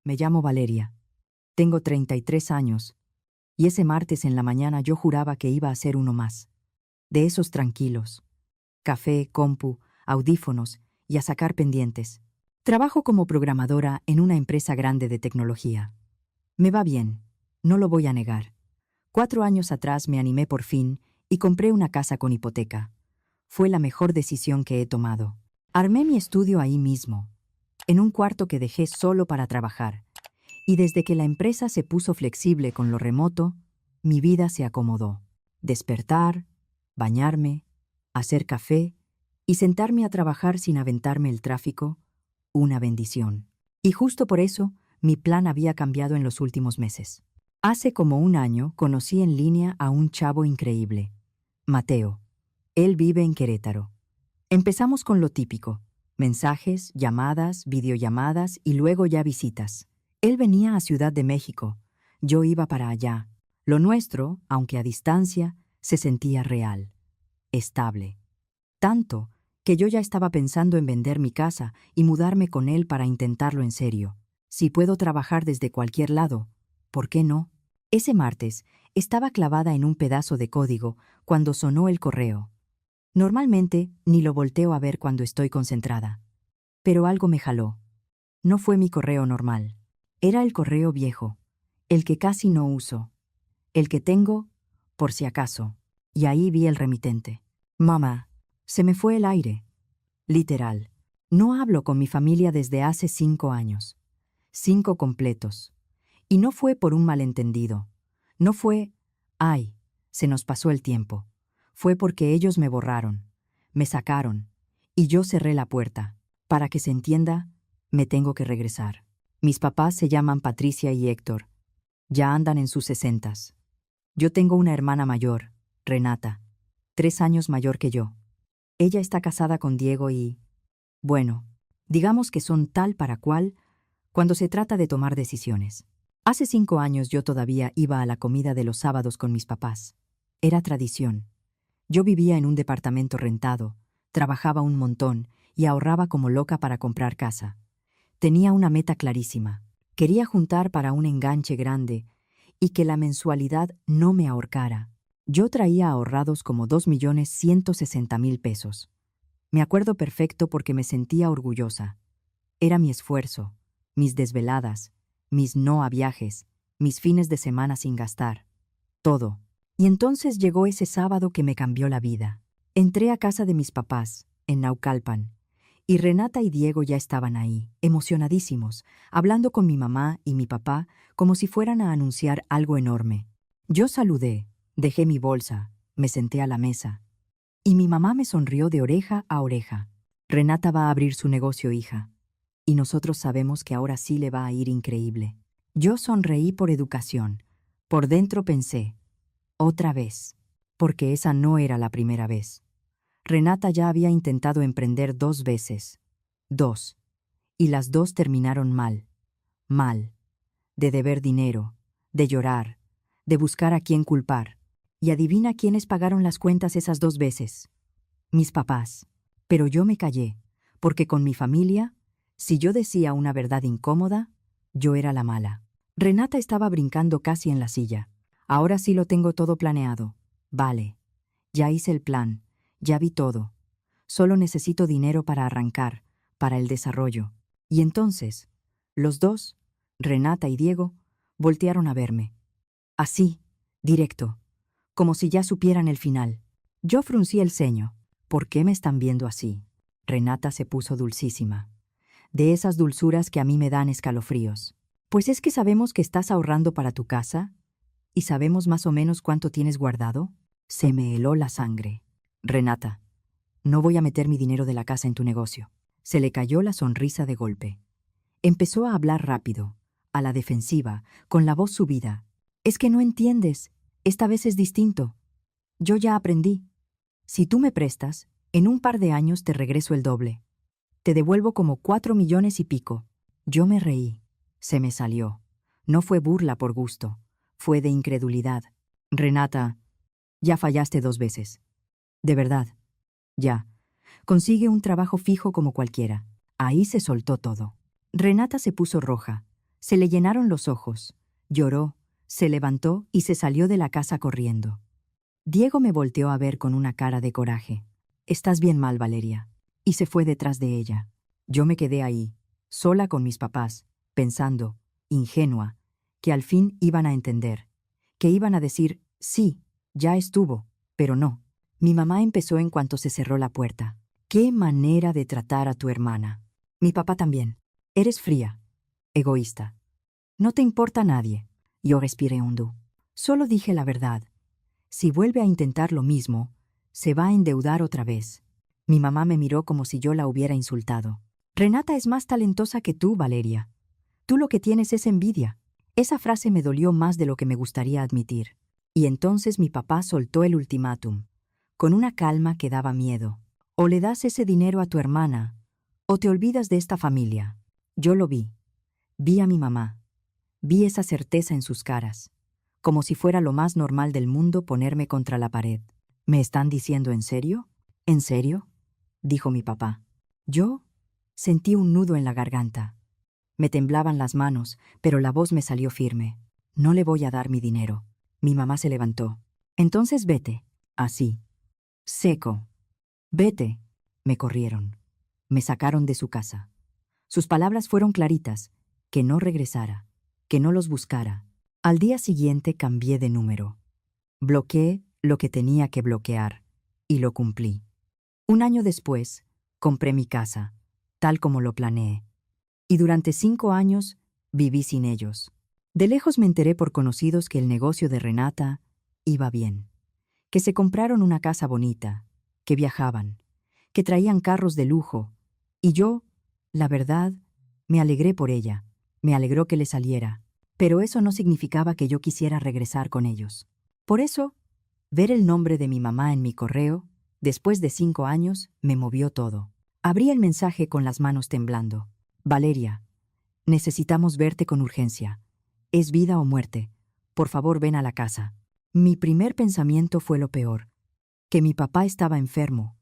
Me llamo Valeria. Tengo 33 años, y ese martes en la mañana yo juraba que iba a ser uno más. De esos tranquilos. Café, compu, audífonos y a sacar pendientes. Trabajo como programadora en una empresa grande de tecnología. Me va bien, no lo voy a negar. 4 años atrás me animé por fin y compré una casa con hipoteca. Fue la mejor decisión que he tomado. Armé mi estudio ahí mismo, en un cuarto que dejé solo para trabajar. Y desde que la empresa se puso flexible con lo remoto, mi vida se acomodó. Despertar, bañarme, hacer café y sentarme a trabajar sin aventarme el tráfico, una bendición. Y justo por eso, mi plan había cambiado en los últimos meses. Hace como un año conocí en línea a un chavo increíble, Mateo. Él vive en Querétaro. Empezamos con lo típico: mensajes, llamadas, videollamadas y luego ya visitas. Él venía a Ciudad de México, yo iba para allá. Lo nuestro, aunque a distancia, se sentía real, estable. Tanto que yo ya estaba pensando en vender mi casa y mudarme con él para intentarlo en serio. Si puedo trabajar desde cualquier lado, ¿por qué no? Ese martes estaba clavada en un pedazo de código cuando sonó el correo. Normalmente ni lo volteo a ver cuando estoy concentrada. Pero algo me jaló. No fue mi correo normal. Era el correo viejo, el que casi no uso, el que tengo por si acaso. Y ahí vi el remitente. Mamá, se me fue el aire. Literal. No hablo con mi familia desde hace 5 años. 5 completos. Y no fue por un malentendido. No fue, ay, se nos pasó el tiempo. Fue porque ellos me borraron, me sacaron, y yo cerré la puerta. Para que se entienda, me tengo que regresar. Mis papás se llaman Patricia y Héctor. Ya andan en sus 60s. Yo tengo una hermana mayor, Renata, 3 años mayor que yo. Ella está casada con Diego y, bueno, digamos que son tal para cual cuando se trata de tomar decisiones. Hace 5 años yo todavía iba a la comida de los sábados con mis papás. Era tradición. Yo vivía en un departamento rentado, trabajaba un montón y ahorraba como loca para comprar casa. Tenía una meta clarísima. Quería juntar para un enganche grande y que la mensualidad no me ahorcara. Yo traía ahorrados como 2.160.000 pesos. Me acuerdo perfecto porque me sentía orgullosa. Era mi esfuerzo, mis desveladas, mis no a viajes, mis fines de semana sin gastar. Todo. Y entonces llegó ese sábado que me cambió la vida. Entré a casa de mis papás, en Naucalpan, y Renata y Diego ya estaban ahí, emocionadísimos, hablando con mi mamá y mi papá como si fueran a anunciar algo enorme. Yo saludé, dejé mi bolsa, me senté a la mesa, y mi mamá me sonrió de oreja a oreja. Renata va a abrir su negocio, hija, y nosotros sabemos que ahora sí le va a ir increíble. Yo sonreí por educación. Por dentro pensé, otra vez, porque esa no era la primera vez. Renata ya había intentado emprender 2 veces. 2. Y las 2 terminaron mal. Mal. De deber dinero, de llorar, de buscar a quién culpar. Y adivina quiénes pagaron las cuentas esas 2 veces. Mis papás. Pero yo me callé, porque con mi familia, si yo decía una verdad incómoda, yo era la mala. Renata estaba brincando casi en la silla. Ahora sí lo tengo todo planeado. Vale. Ya hice el plan. Ya vi todo. Solo necesito dinero para arrancar, para el desarrollo. Y entonces, los dos, Renata y Diego, voltearon a verme. Así, directo, como si ya supieran el final. Yo fruncí el ceño. ¿Por qué me están viendo así? Renata se puso dulcísima. De esas dulzuras que a mí me dan escalofríos. Pues es que sabemos que estás ahorrando para tu casa, y sabemos más o menos cuánto tienes guardado. Se me heló la sangre. Renata, no voy a meter mi dinero de la casa en tu negocio. Se le cayó la sonrisa de golpe. Empezó a hablar rápido, a la defensiva, con la voz subida. Es que no entiendes. Esta vez es distinto. Yo ya aprendí. Si tú me prestas, en un par de años te regreso el doble. Te devuelvo como 4 millones y pico. Yo me reí. Se me salió. No fue burla por gusto. Fue de incredulidad. Renata, ya fallaste 2 veces. De verdad. Ya. Consigue un trabajo fijo como cualquiera. Ahí se soltó todo. Renata se puso roja. Se le llenaron los ojos, lloró, se levantó y se salió de la casa corriendo. Diego me volteó a ver con una cara de coraje. «Estás bien mal, Valeria». Y se fue detrás de ella. Yo me quedé ahí, sola con mis papás, pensando, ingenua, que al fin iban a entender, que iban a decir, sí, ya estuvo, pero no. Mi mamá empezó en cuanto se cerró la puerta. «¿Qué manera de tratar a tu hermana?» Mi papá también. «Eres fría, egoísta. No te importa nadie». Yo respiré hondo. Solo dije la verdad. Si vuelve a intentar lo mismo, se va a endeudar otra vez. Mi mamá me miró como si yo la hubiera insultado. «Renata es más talentosa que tú, Valeria. Tú lo que tienes es envidia». Esa frase me dolió más de lo que me gustaría admitir. Y entonces mi papá soltó el ultimátum, con una calma que daba miedo. «O le das ese dinero a tu hermana, o te olvidas de esta familia». Yo lo vi. Vi a mi mamá. Vi esa certeza en sus caras, como si fuera lo más normal del mundo ponerme contra la pared. «¿Me están diciendo en serio? ¿En serio?», dijo mi papá. Yo sentí un nudo en la garganta. Me temblaban las manos, pero la voz me salió firme. «No le voy a dar mi dinero». Mi mamá se levantó. «Entonces vete». Así. Seco. «Vete». Me corrieron. Me sacaron de su casa. Sus palabras fueron claritas: que no regresara, que no los buscara. Al día siguiente cambié de número. Bloqueé lo que tenía que bloquear, y lo cumplí. Un año después, compré mi casa, tal como lo planeé. Y durante 5 años viví sin ellos. De lejos me enteré por conocidos que el negocio de Renata iba bien, que se compraron una casa bonita, que viajaban, que traían carros de lujo, y yo, la verdad, me alegré por ella, me alegró que le saliera, pero eso no significaba que yo quisiera regresar con ellos. Por eso, ver el nombre de mi mamá en mi correo, después de 5 años, me movió todo. Abrí el mensaje con las manos temblando. «Valeria, necesitamos verte con urgencia. Es vida o muerte. Por favor, ven a la casa». Mi primer pensamiento fue lo peor, que mi papá estaba enfermo,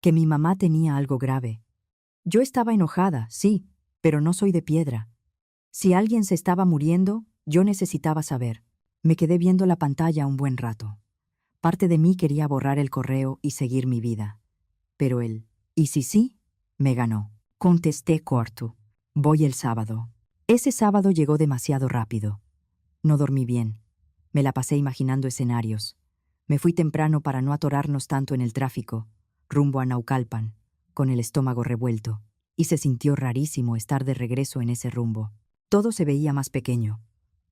que mi mamá tenía algo grave. Yo estaba enojada, sí, pero no soy de piedra. Si alguien se estaba muriendo, yo necesitaba saber. Me quedé viendo la pantalla un buen rato. Parte de mí quería borrar el correo y seguir mi vida. Pero él, ¿y si sí?, me ganó. Contesté corto. «Voy el sábado». Ese sábado llegó demasiado rápido. No dormí bien. Me la pasé imaginando escenarios. Me fui temprano para no atorarnos tanto en el tráfico, rumbo a Naucalpan, con el estómago revuelto. Y se sintió rarísimo estar de regreso en ese rumbo. Todo se veía más pequeño.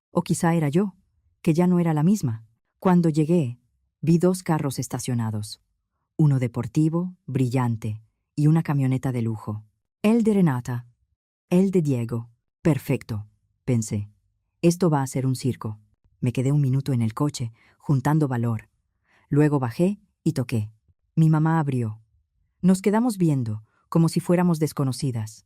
O quizá era yo, que ya no era la misma. Cuando llegué, vi 2 carros estacionados. Uno deportivo, brillante, y una camioneta de lujo. El de Renata. El de Diego. Perfecto, pensé. Esto va a ser un circo. Me quedé un minuto en el coche, juntando valor. Luego bajé y toqué. Mi mamá abrió. Nos quedamos viendo, como si fuéramos desconocidas.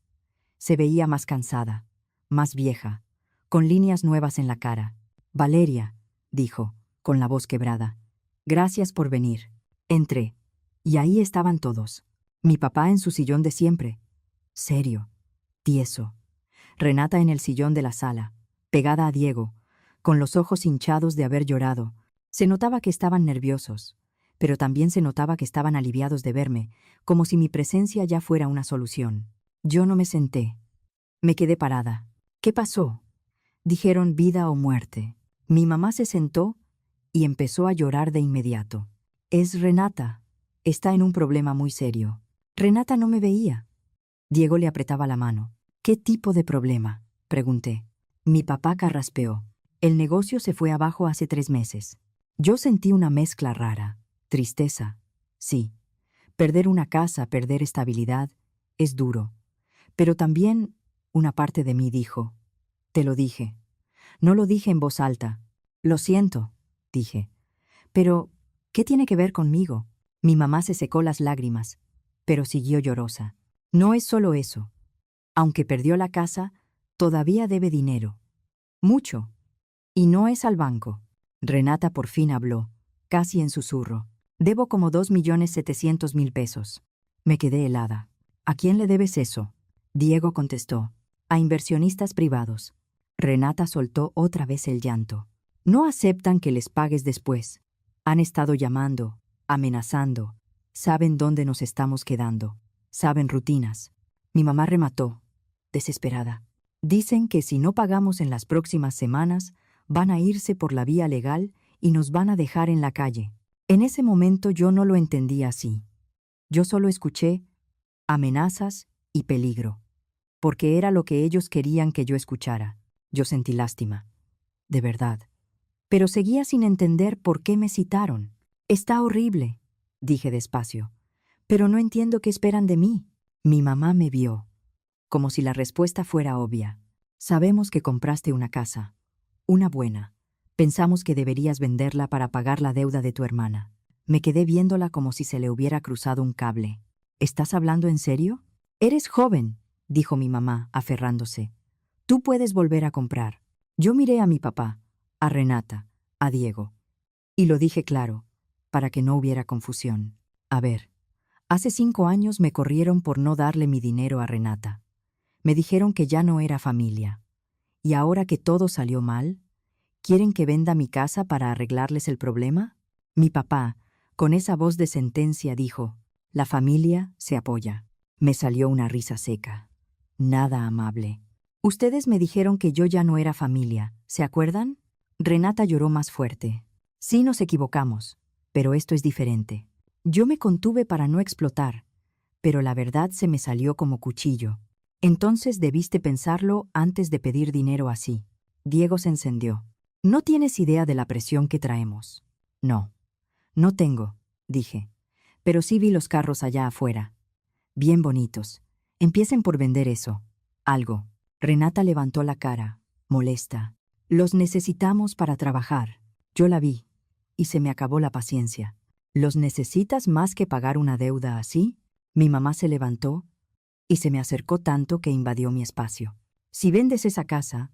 Se veía más cansada, más vieja, con líneas nuevas en la cara. «Valeria», dijo, con la voz quebrada. «Gracias por venir». Entré, y ahí estaban todos. Mi papá en su sillón de siempre, serio, tieso. Renata en el sillón de la sala, pegada a Diego, con los ojos hinchados de haber llorado. Se notaba que estaban nerviosos, pero también se notaba que estaban aliviados de verme, como si mi presencia ya fuera una solución. Yo no me senté. Me quedé parada. «¿Qué pasó?». Dijeron vida o muerte. Mi mamá se sentó y empezó a llorar de inmediato. «Es Renata. Está en un problema muy serio». Renata no me veía. Diego le apretaba la mano. «¿Qué tipo de problema?», pregunté. Mi papá carraspeó. «El negocio se fue abajo hace 3 meses». Yo sentí una mezcla rara. Tristeza. Sí. Perder una casa, perder estabilidad, es duro. Pero también una parte de mí dijo: «Te lo dije». No lo dije en voz alta. «Lo siento», dije. «Pero, ¿qué tiene que ver conmigo?». Mi mamá se secó las lágrimas, pero siguió llorosa. «No es solo eso. Aunque perdió la casa, todavía debe dinero. Mucho. Y no es al banco». Renata por fin habló, casi en susurro. «Debo como 2.700.000 pesos». Me quedé helada. «¿A quién le debes eso?». Diego contestó: «A inversionistas privados». Renata soltó otra vez el llanto. No aceptan que les pagues después. Han estado llamando, amenazando. Saben dónde nos estamos quedando. Saben rutinas. Mi mamá remató, desesperada. Dicen que si no pagamos en las próximas semanas, van a irse por la vía legal y nos van a dejar en la calle. En ese momento yo no lo entendía así. Yo solo escuché amenazas y peligro, porque era lo que ellos querían que yo escuchara. Yo sentí lástima, de verdad. Pero seguía sin entender por qué me citaron. Está horrible, dije despacio, pero no entiendo qué esperan de mí. Mi mamá me vio, como si la respuesta fuera obvia. Sabemos que compraste una casa, una buena. Pensamos que deberías venderla para pagar la deuda de tu hermana. Me quedé viéndola como si se le hubiera cruzado un cable. ¿Estás hablando en serio? Eres joven, dijo mi mamá, aferrándose. Tú puedes volver a comprar. Yo miré a mi papá, a Renata, a Diego. Y lo dije claro, para que no hubiera confusión. A ver, hace 5 años me corrieron por no darle mi dinero a Renata. Me dijeron que ya no era familia. Y ahora que todo salió mal, ¿quieren que venda mi casa para arreglarles el problema? Mi papá, con esa voz de sentencia, dijo, la familia se apoya. Me salió una risa seca. Nada amable. Ustedes me dijeron que yo ya no era familia, ¿se acuerdan? Renata lloró más fuerte. Sí, nos equivocamos, pero esto es diferente. Yo me contuve para no explotar, pero la verdad se me salió como cuchillo. Entonces debiste pensarlo antes de pedir dinero así. Diego se encendió. No tienes idea de la presión que traemos. No, no tengo, dije. Pero sí vi los carros allá afuera. Bien bonitos. Empiecen por vender eso. Algo. Renata levantó la cara, molesta. Los necesitamos para trabajar. Yo la vi, y se me acabó la paciencia. ¿Los necesitas más que pagar una deuda así? Mi mamá se levantó y se me acercó tanto que invadió mi espacio. Si vendes esa casa,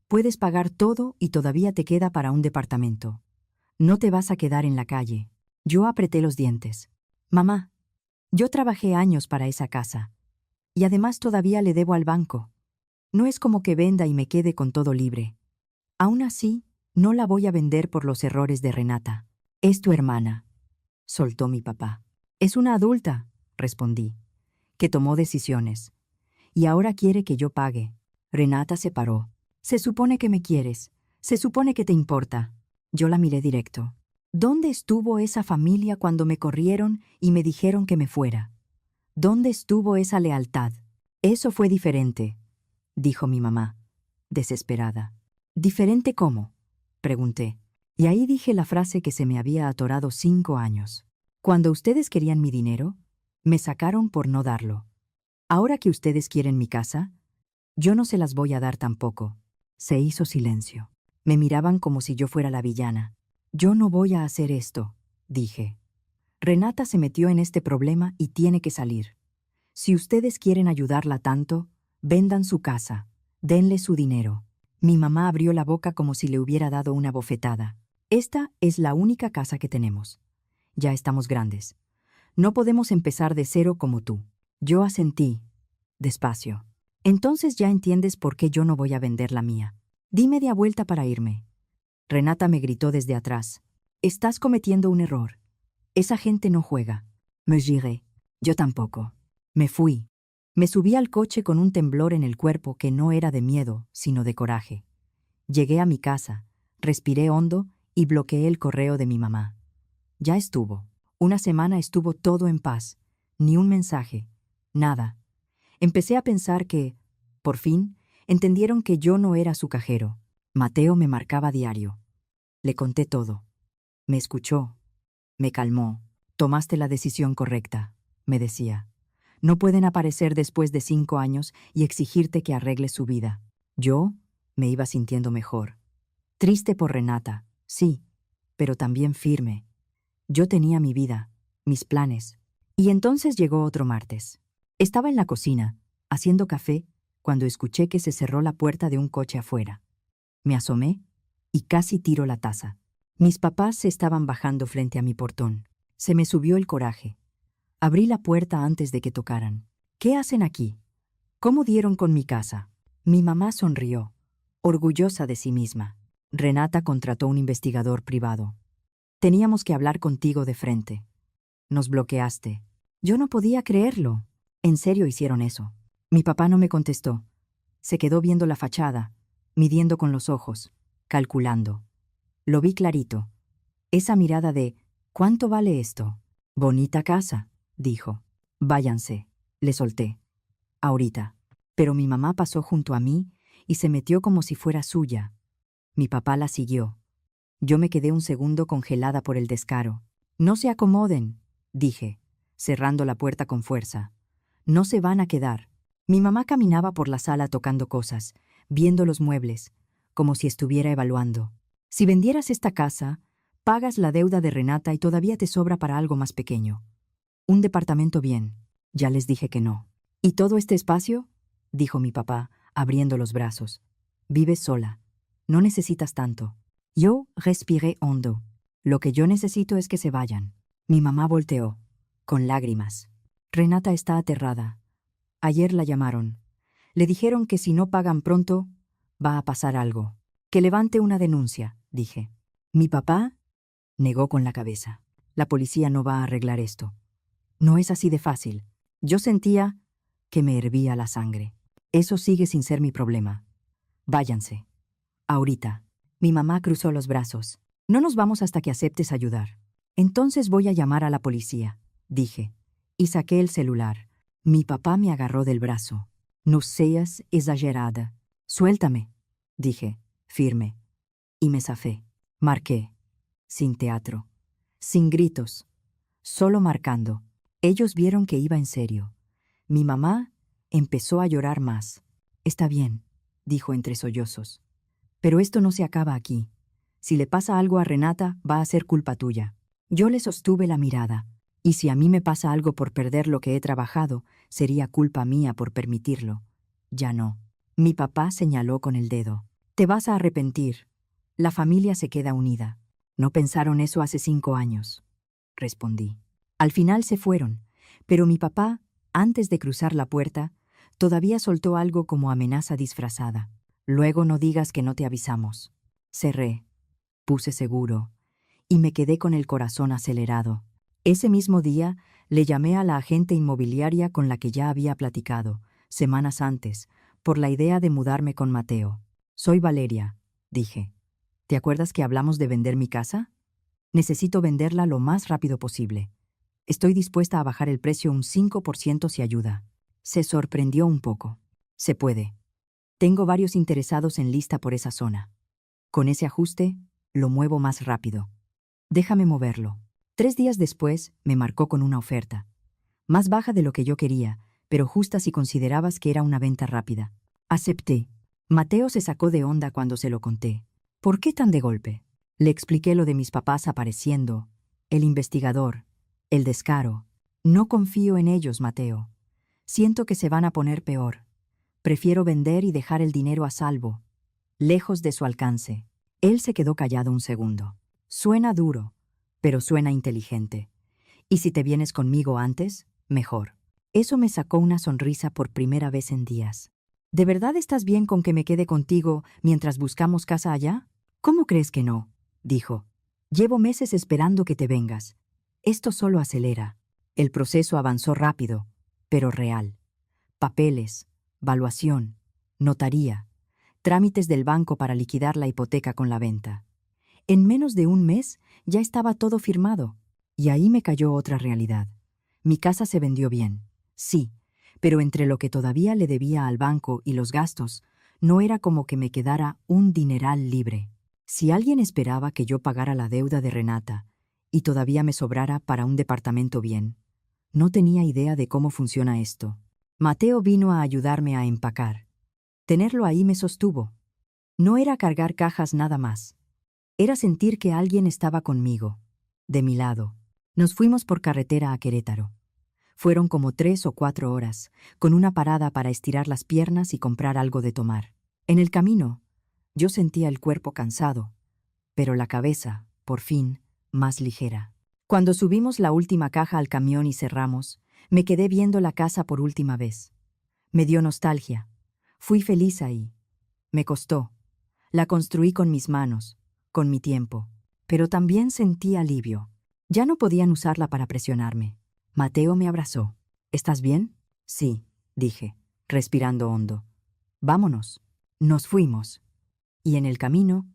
puedes pagar todo y todavía te queda para un departamento. No te vas a quedar en la calle. Yo apreté los dientes. Mamá, yo trabajé años para esa casa. Y además todavía le debo al banco. No es como que venda y me quede con todo libre. Aún así, no la voy a vender por los errores de Renata. Es tu hermana, soltó mi papá. Es una adulta, respondí, que tomó decisiones. Y ahora quiere que yo pague. Renata se paró. Se supone que me quieres. Se supone que te importa. Yo la miré directo. ¿Dónde estuvo esa familia cuando me corrieron y me dijeron que me fuera? ¿Dónde estuvo esa lealtad? Eso fue diferente, dijo mi mamá, desesperada. ¿Diferente cómo?, pregunté. Y ahí dije la frase que se me había atorado 5 años. Cuando ustedes querían mi dinero, me sacaron por no darlo. Ahora que ustedes quieren mi casa, yo no se las voy a dar tampoco. Se hizo silencio. Me miraban como si yo fuera la villana. Yo no voy a hacer esto, dije. Renata se metió en este problema y tiene que salir. Si ustedes quieren ayudarla tanto, vendan su casa, denle su dinero. Mi mamá abrió la boca como si le hubiera dado una bofetada. Esta es la única casa que tenemos. Ya estamos grandes. No podemos empezar de cero como tú. Yo asentí, despacio. Entonces ya entiendes por qué yo no voy a vender la mía. Di media vuelta para irme. Renata me gritó desde atrás. Estás cometiendo un error. Esa gente no juega. Me giré. Yo tampoco. Me fui. Me subí al coche con un temblor en el cuerpo que no era de miedo, sino de coraje. Llegué a mi casa, respiré hondo y bloqueé el correo de mi mamá. Ya estuvo. Una semana estuvo todo en paz. Ni un mensaje. Nada. Empecé a pensar que, por fin, entendieron que yo no era su cajero. Mateo me marcaba diario. Le conté todo. Me escuchó. Me calmó. Tomaste la decisión correcta, me decía. No pueden aparecer después de 5 años y exigirte que arregles su vida. Yo me iba sintiendo mejor. Triste por Renata, sí, pero también firme. Yo tenía mi vida, mis planes. Y entonces llegó otro martes. Estaba en la cocina, haciendo café, cuando escuché que se cerró la puerta de un coche afuera. Me asomé y casi tiro la taza. Mis papás se estaban bajando frente a mi portón. Se me subió el coraje. Abrí la puerta antes de que tocaran. ¿Qué hacen aquí? ¿Cómo dieron con mi casa? Mi mamá sonrió. orgullosa de sí misma. Renata contrató un investigador privado. Teníamos que hablar contigo de frente. Nos bloqueaste. Yo no podía creerlo. ¿En serio hicieron eso? Mi papá no me contestó. Se quedó viendo la fachada, midiendo con los ojos, calculando. Lo vi clarito. Esa mirada de ¿cuánto vale esto? Bonita casa, dijo. Váyanse. Le solté. Ahorita. Pero mi mamá pasó junto a mí y se metió como si fuera suya. Mi papá la siguió. Yo me quedé un segundo congelada por el descaro. No se acomoden, dije, cerrando la puerta con fuerza. No se van a quedar. Mi mamá caminaba por la sala tocando cosas, viendo los muebles, como si estuviera evaluando. Si vendieras esta casa, pagas la deuda de Renata y todavía te sobra para algo más pequeño. Un departamento bien. Ya les dije que no. ¿Y todo este espacio? Dijo mi papá, abriendo los brazos. Vives sola. No necesitas tanto. Yo respiré hondo. Lo que yo necesito es que se vayan. Mi mamá volteó, con lágrimas. Renata está aterrada. Ayer la llamaron. Le dijeron que si no pagan pronto, va a pasar algo. Que levante una denuncia, dije. Mi papá negó con la cabeza. La policía no va a arreglar esto. No es así de fácil. Yo sentía que me hervía la sangre. Eso sigue sin ser mi problema. Váyanse. Ahorita. Mi mamá cruzó los brazos. No nos vamos hasta que aceptes ayudar. Entonces voy a llamar a la policía, dije, y saqué el celular. Mi papá me agarró del brazo. No seas exagerada. Suéltame, dije, firme. Y me zafé. Marqué. Sin teatro. Sin gritos. Solo marcando. Ellos vieron que iba en serio. Mi mamá empezó a llorar más. Está bien, dijo entre sollozos. Pero esto no se acaba aquí. Si le pasa algo a Renata, va a ser culpa tuya. Yo le sostuve la mirada. Y si a mí me pasa algo por perder lo que he trabajado, sería culpa mía por permitirlo. Ya no. Mi papá señaló con el dedo. Te vas a arrepentir. La familia se queda unida. No pensaron eso hace 5 años. Respondí. Al final se fueron, pero mi papá, antes de cruzar la puerta, todavía soltó algo como amenaza disfrazada. Luego no digas que no te avisamos. Cerré, puse seguro, y me quedé con el corazón acelerado. Ese mismo día le llamé a la agente inmobiliaria con la que ya había platicado, semanas antes, por la idea de mudarme con Mateo. Soy Valeria, dije. ¿Te acuerdas que hablamos de vender mi casa? Necesito venderla lo más rápido posible. Estoy dispuesta a bajar el precio un 5% si ayuda. Se sorprendió un poco. Se puede. Tengo varios interesados en lista por esa zona. Con ese ajuste, lo muevo más rápido. Déjame moverlo. 3 días después, me marcó con una oferta. Más baja de lo que yo quería, pero justa si considerabas que era una venta rápida. Acepté. Mateo se sacó de onda cuando se lo conté. ¿Por qué tan de golpe? Le expliqué lo de mis papás apareciendo, el investigador, el descaro. No confío en ellos, Mateo. Siento que se van a poner peor. Prefiero vender y dejar el dinero a salvo, lejos de su alcance. Él se quedó callado un segundo. Suena duro, pero suena inteligente. Y si te vienes conmigo antes, mejor. Eso me sacó una sonrisa por primera vez en días. ¿De verdad estás bien con que me quede contigo mientras buscamos casa allá? ¿Cómo crees que no? Dijo. Llevo meses esperando que te vengas. Esto solo acelera. El proceso avanzó rápido, pero real. Papeles, valuación, notaría, trámites del banco para liquidar la hipoteca con la venta. En menos de un mes ya estaba todo firmado. Y ahí me cayó otra realidad. Mi casa se vendió bien, sí, pero entre lo que todavía le debía al banco y los gastos, no era como que me quedara un dineral libre. Si alguien esperaba que yo pagara la deuda de Renata y todavía me sobrara para un departamento bien, no tenía idea de cómo funciona esto. Mateo vino a ayudarme a empacar. Tenerlo ahí me sostuvo. No era cargar cajas nada más. Era sentir que alguien estaba conmigo, de mi lado. Nos fuimos por carretera a Querétaro. Fueron como 3 o 4 horas, con una parada para estirar las piernas y comprar algo de tomar. En el camino, yo sentía el cuerpo cansado, pero la cabeza, por fin, más ligera. Cuando subimos la última caja al camión y cerramos, me quedé viendo la casa por última vez. Me dio nostalgia. Fui feliz ahí. Me costó. La construí con mis manos, con mi tiempo. Pero también sentí alivio. Ya no podían usarla para presionarme. Mateo me abrazó. ¿Estás bien? Sí, dije, respirando hondo. Vámonos. Nos fuimos. Y en el camino,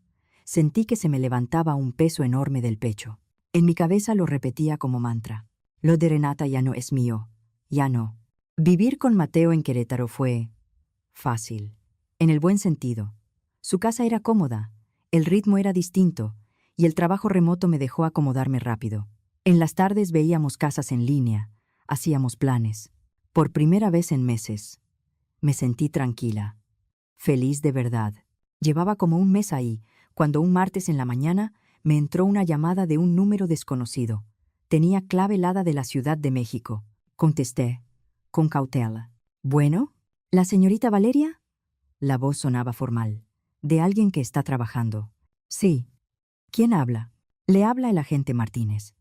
sentí que se me levantaba un peso enorme del pecho. En mi cabeza lo repetía como mantra. Lo de Renata ya no es mío. Ya no. Vivir con Mateo en Querétaro fue fácil, en el buen sentido. Su casa era cómoda, el ritmo era distinto, y el trabajo remoto me dejó acomodarme rápido. En las tardes veíamos casas en línea, hacíamos planes. Por primera vez en meses, me sentí tranquila, feliz de verdad. Llevaba como un mes ahí, cuando un martes en la mañana me entró una llamada de un número desconocido. Tenía clave helada de la Ciudad de México. Contesté, con cautela. ¿Bueno? ¿La señorita Valeria? La voz sonaba formal. De alguien que está trabajando. Sí. ¿Quién habla? Le habla el agente Martínez.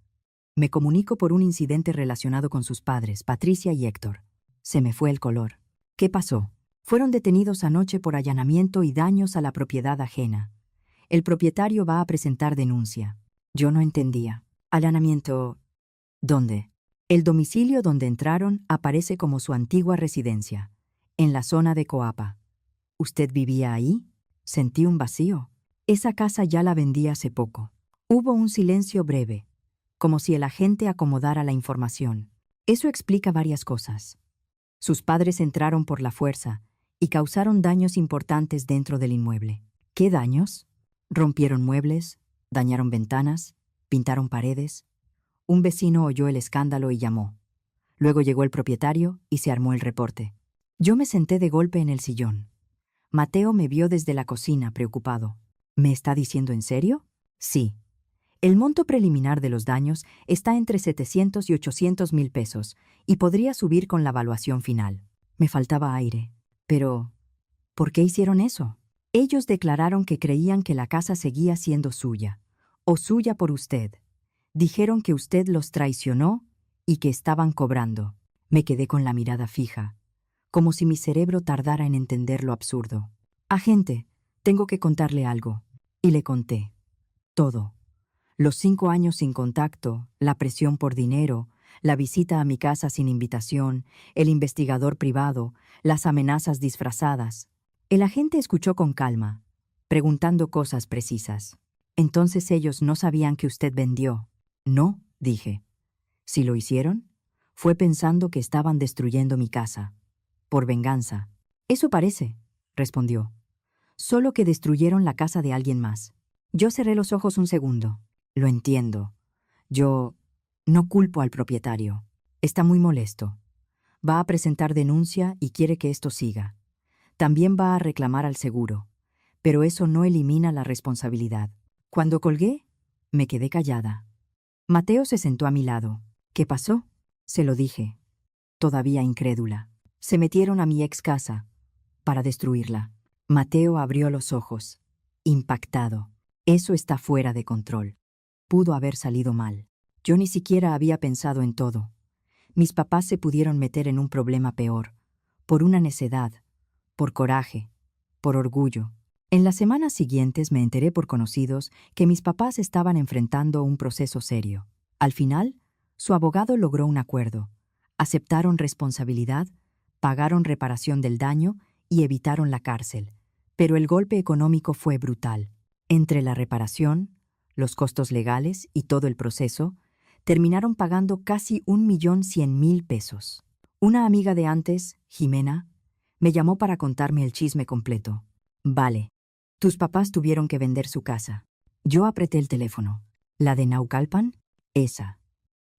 Me comunico por un incidente relacionado con sus padres, Patricia y Héctor. Se me fue el color. ¿Qué pasó? Fueron detenidos anoche por allanamiento y daños a la propiedad ajena. El propietario va a presentar denuncia. Yo no entendía. ¿Allanamiento? ¿Dónde? El domicilio donde entraron aparece como su antigua residencia, en la zona de Coapa. ¿Usted vivía ahí? Sentí un vacío. Esa casa ya la vendí hace poco. Hubo un silencio breve, como si el agente acomodara la información. Eso explica varias cosas. Sus padres entraron por la fuerza y causaron daños importantes dentro del inmueble. ¿Qué daños? Rompieron muebles, dañaron ventanas, pintaron paredes. Un vecino oyó el escándalo y llamó. Luego llegó el propietario y se armó el reporte. Yo me senté de golpe en el sillón. Mateo me vio desde la cocina, preocupado. ¿Me está diciendo en serio? Sí. El monto preliminar de los daños está entre 700 y 800 mil pesos y podría subir con la evaluación final. Me faltaba aire. Pero, ¿por qué hicieron eso? Ellos declararon que creían que la casa seguía siendo suya, o suya por usted. Dijeron que usted los traicionó y que estaban cobrando. Me quedé con la mirada fija, como si mi cerebro tardara en entender lo absurdo. Agente, tengo que contarle algo. Y le conté. Todo. Los 5 años sin contacto, la presión por dinero, la visita a mi casa sin invitación, el investigador privado, las amenazas disfrazadas. El agente escuchó con calma, preguntando cosas precisas. Entonces ellos no sabían que usted vendió. No, dije. Si lo hicieron, fue pensando que estaban destruyendo mi casa. Por venganza. Eso parece, respondió. Solo que destruyeron la casa de alguien más. Yo cerré los ojos un segundo. Lo entiendo. Yo no culpo al propietario. Está muy molesto. Va a presentar denuncia y quiere que esto siga. También va a reclamar al seguro. Pero eso no elimina la responsabilidad. Cuando colgué, me quedé callada. Mateo se sentó a mi lado. ¿Qué pasó? Se lo dije, todavía incrédula. Se metieron a mi ex casa para destruirla. Mateo abrió los ojos, impactado. Eso está fuera de control. Pudo haber salido mal. Yo ni siquiera había pensado en todo. Mis papás se pudieron meter en un problema peor, por una necedad, por coraje, por orgullo. En las semanas siguientes me enteré por conocidos que mis papás estaban enfrentando un proceso serio. Al final, su abogado logró un acuerdo. Aceptaron responsabilidad, pagaron reparación del daño y evitaron la cárcel. Pero el golpe económico fue brutal. Entre la reparación, los costos legales y todo el proceso, terminaron pagando casi 1.100.000 pesos. Una amiga de antes, Jimena, me llamó para contarme el chisme completo. Vale, tus papás tuvieron que vender su casa. Yo apreté el teléfono. ¿La de Naucalpan? Esa.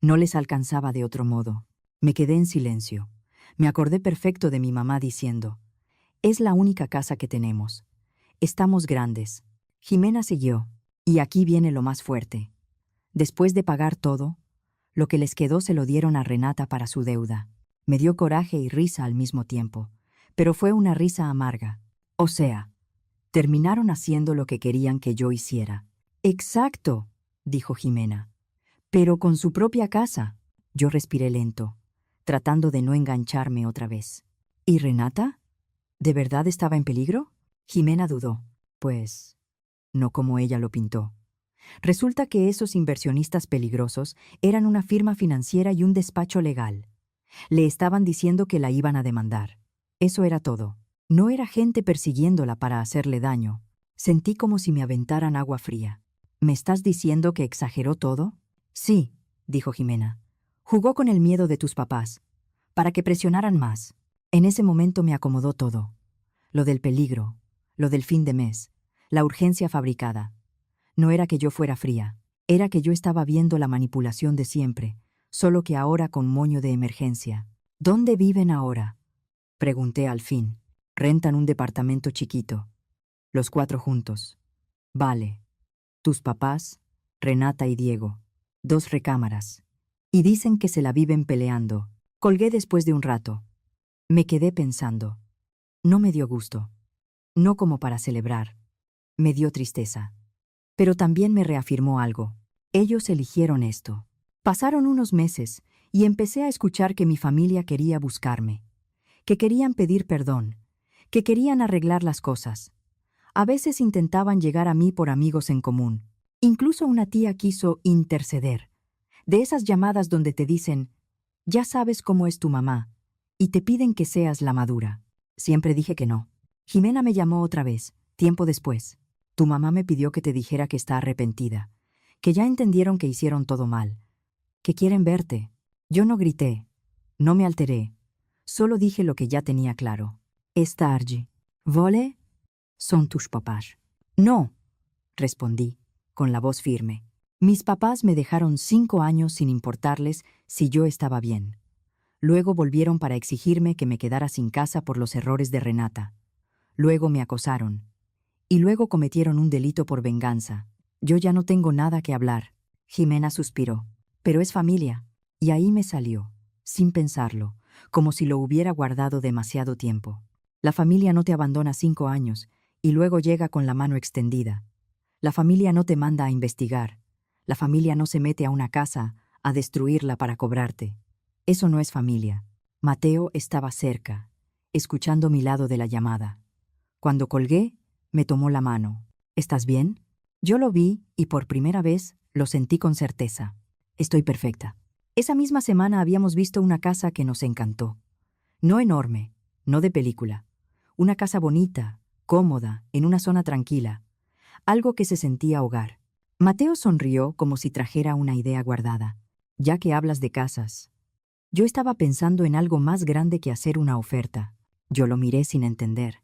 No les alcanzaba de otro modo. Me quedé en silencio. Me acordé perfecto de mi mamá diciendo, es la única casa que tenemos. Estamos grandes. Jimena siguió. Y aquí viene lo más fuerte. Después de pagar todo, lo que les quedó se lo dieron a Renata para su deuda. Me dio coraje y risa al mismo tiempo, pero fue una risa amarga. O sea, terminaron haciendo lo que querían que yo hiciera. Exacto, dijo Jimena. Pero con su propia casa. Yo respiré lento, tratando de no engancharme otra vez. ¿Y Renata? ¿De verdad estaba en peligro? Jimena dudó. Pues, no como ella lo pintó. Resulta que esos inversionistas peligrosos eran una firma financiera y un despacho legal. Le estaban diciendo que la iban a demandar. Eso era todo. No era gente persiguiéndola para hacerle daño. Sentí como si me aventaran agua fría. ¿Me estás diciendo que exageró todo? Sí, dijo Jimena. Jugó con el miedo de tus papás, para que presionaran más. En ese momento me acomodó todo. Lo del peligro, lo del fin de mes, la urgencia fabricada. No era que yo fuera fría, era que yo estaba viendo la manipulación de siempre, solo que ahora con moño de emergencia. ¿Dónde viven ahora? Pregunté al fin. Rentan un departamento chiquito. Los 4 juntos. Vale. Tus papás, Renata y Diego. 2 recámaras. Y dicen que se la viven peleando. Colgué después de un rato. Me quedé pensando. No me dio gusto. No como para celebrar. Me dio tristeza. Pero también me reafirmó algo. Ellos eligieron esto. Pasaron unos meses y empecé a escuchar que mi familia quería buscarme, que querían pedir perdón, que querían arreglar las cosas. A veces intentaban llegar a mí por amigos en común. Incluso una tía quiso interceder. De esas llamadas donde te dicen, ya sabes cómo es tu mamá, y te piden que seas la madura. Siempre dije que no. Jimena me llamó otra vez, tiempo después. Tu mamá me pidió que te dijera que está arrepentida, que ya entendieron que hicieron todo mal, que quieren verte. Yo no grité, no me alteré, solo dije lo que ya tenía claro. Esta Argy, ¿vole? Son tus papás. No, respondí, con la voz firme. Mis papás me dejaron 5 años sin importarles si yo estaba bien. Luego volvieron para exigirme que me quedara sin casa por los errores de Renata. Luego me acosaron. Y luego cometieron un delito por venganza. Yo ya no tengo nada que hablar. Jimena suspiró. Pero es familia. Y ahí me salió, sin pensarlo, como si lo hubiera guardado demasiado tiempo. La familia no te abandona 5 años, y luego llega con la mano extendida. La familia no te manda a investigar. La familia no se mete a una casa a destruirla para cobrarte. Eso no es familia. Mateo estaba cerca, escuchando mi lado de la llamada. Cuando colgué, me tomó la mano. ¿Estás bien? Yo lo vi y por primera vez lo sentí con certeza. Estoy perfecta. Esa misma semana habíamos visto una casa que nos encantó. No enorme, no de película. Una casa bonita, cómoda, en una zona tranquila. Algo que se sentía hogar. Mateo sonrió como si trajera una idea guardada. Ya que hablas de casas. Yo estaba pensando en algo más grande que hacer una oferta. Yo lo miré sin entender.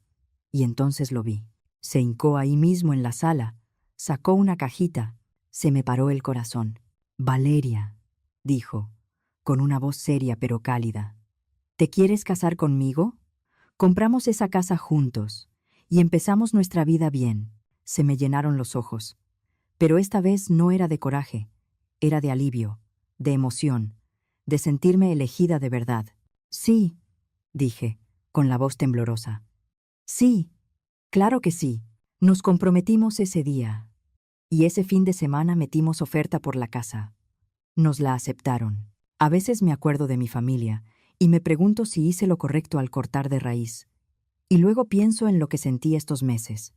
Y entonces lo vi. Se hincó ahí mismo en la sala, sacó una cajita, se me paró el corazón. Valeria, dijo, con una voz seria pero cálida. ¿Te quieres casar conmigo? Compramos esa casa juntos y empezamos nuestra vida bien. Se me llenaron los ojos. Pero esta vez no era de coraje, era de alivio, de emoción, de sentirme elegida de verdad. Sí, dije, con la voz temblorosa. Sí. Claro que sí. Nos comprometimos ese día. Y ese fin de semana metimos oferta por la casa. Nos la aceptaron. A veces me acuerdo de mi familia y me pregunto si hice lo correcto al cortar de raíz. Y luego pienso en lo que sentí estos meses.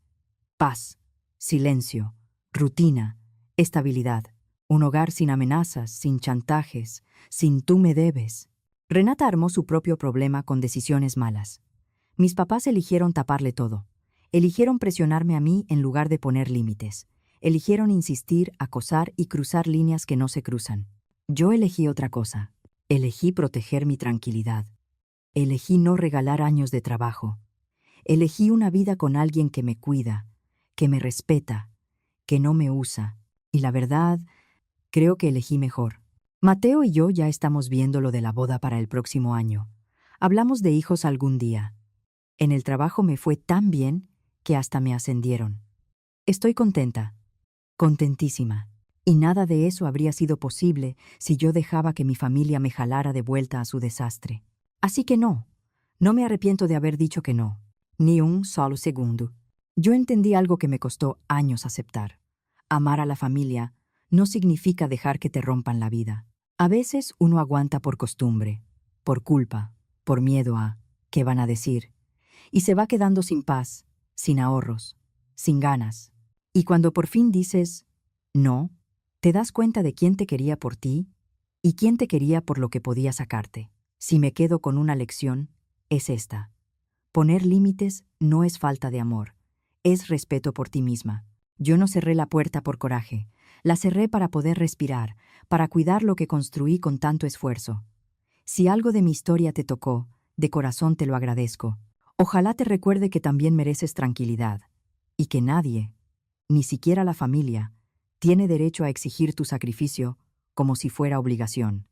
Paz, silencio, rutina, estabilidad. Un hogar sin amenazas, sin chantajes, sin tú me debes. Renata armó su propio problema con decisiones malas. Mis papás eligieron taparle todo. Eligieron presionarme a mí en lugar de poner límites. Eligieron insistir, acosar y cruzar líneas que no se cruzan. Yo elegí otra cosa. Elegí proteger mi tranquilidad. Elegí no regalar años de trabajo. Elegí una vida con alguien que me cuida, que me respeta, que no me usa. Y la verdad, creo que elegí mejor. Mateo y yo ya estamos viendo lo de la boda para el próximo año. Hablamos de hijos algún día. En el trabajo me fue tan bien que hasta me ascendieron. Estoy contenta, contentísima. Y nada de eso habría sido posible si yo dejaba que mi familia me jalara de vuelta a su desastre. Así que no me arrepiento de haber dicho que no, ni un solo segundo. Yo entendí algo que me costó años aceptar. Amar a la familia no significa dejar que te rompan la vida. A veces uno aguanta por costumbre, por culpa, por miedo a ¿qué van a decir? Y se va quedando sin paz, sin ahorros, sin ganas. Y cuando por fin dices no, te das cuenta de quién te quería por ti y quién te quería por lo que podía sacarte. Si me quedo con una lección, es esta. Poner límites no es falta de amor, es respeto por ti misma. Yo no cerré la puerta por coraje, la cerré para poder respirar, para cuidar lo que construí con tanto esfuerzo. Si algo de mi historia te tocó, de corazón te lo agradezco. Ojalá te recuerde que también mereces tranquilidad, y que nadie, ni siquiera la familia, tiene derecho a exigir tu sacrificio como si fuera obligación.